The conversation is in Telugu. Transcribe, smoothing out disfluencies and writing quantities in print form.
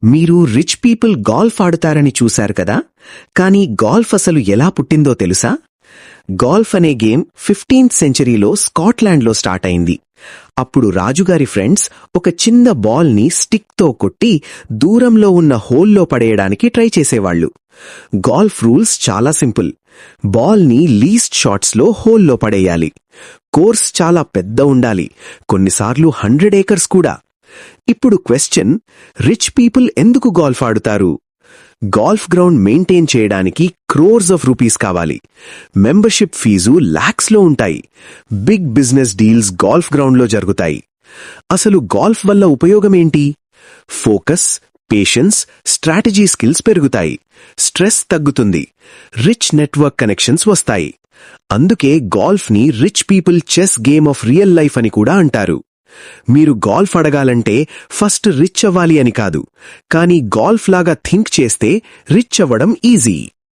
మీరు రిచ్ పీపుల్ గాల్ఫ్ ఆడుతారని చూశారు కదా, కానీ గాల్ఫ్ అసలు ఎలా పుట్టిందో తెలుసా? గాల్ఫ్ అనే గేమ్ 15th సెంచరీలో స్కాట్లాండ్లో స్టార్ట్ అయింది. అప్పుడు రాజుగారి ఫ్రెండ్స్ ఒక చిన్న బాల్ని స్టిక్తో కొట్టి దూరంలో ఉన్న హోల్లో పడేయడానికి ట్రై చేసేవాళ్లు. గాల్ఫ్ రూల్స్ చాలా సింపుల్. బాల్ని లీస్ట్ షాట్స్లో హోల్లో పడేయాలి. కోర్స్ చాలా పెద్ద ఉండాలి, కొన్నిసార్లు 100 ఏకర్స్ కూడా. ఇప్పుడు క్వశ్చన్, రిచ్ పీపుల్ ఎందుకు గాల్ఫ్ ఆడుతారు? గాల్ఫ్ గ్రౌండ్ మెయింటైన్ చేయడానికి క్రోర్స్ ఆఫ్ రూపీస్ కావాలి. మెంబర్షిప్ ఫీజు లాక్స్లో ఉంటాయి. బిగ్ బిజినెస్ డీల్స్ గాల్ఫ్ గ్రౌండ్లో జరుగుతాయి. అసలు గాల్ఫ్ వల్ల ఉపయోగమేంటి? ఫోకస్, పేషెన్స్, స్ట్రాటజీ స్కిల్స్ పెరుగుతాయి. స్ట్రెస్ తగ్గుతుంది. రిచ్ నెట్వర్క్ కనెక్షన్స్ వస్తాయి. అందుకే గాల్ఫ్ని rich people chess game of real life అని కూడా అంటారు. మీరు గాల్ఫ్ అడగాలంటే ఫస్ట్ రిచ్ అవ్వాలి అని కాదు, కానీ గాల్ఫ్ లాగా థింక్ చేస్తే రిచ్ అవ్వడం ఈజీ.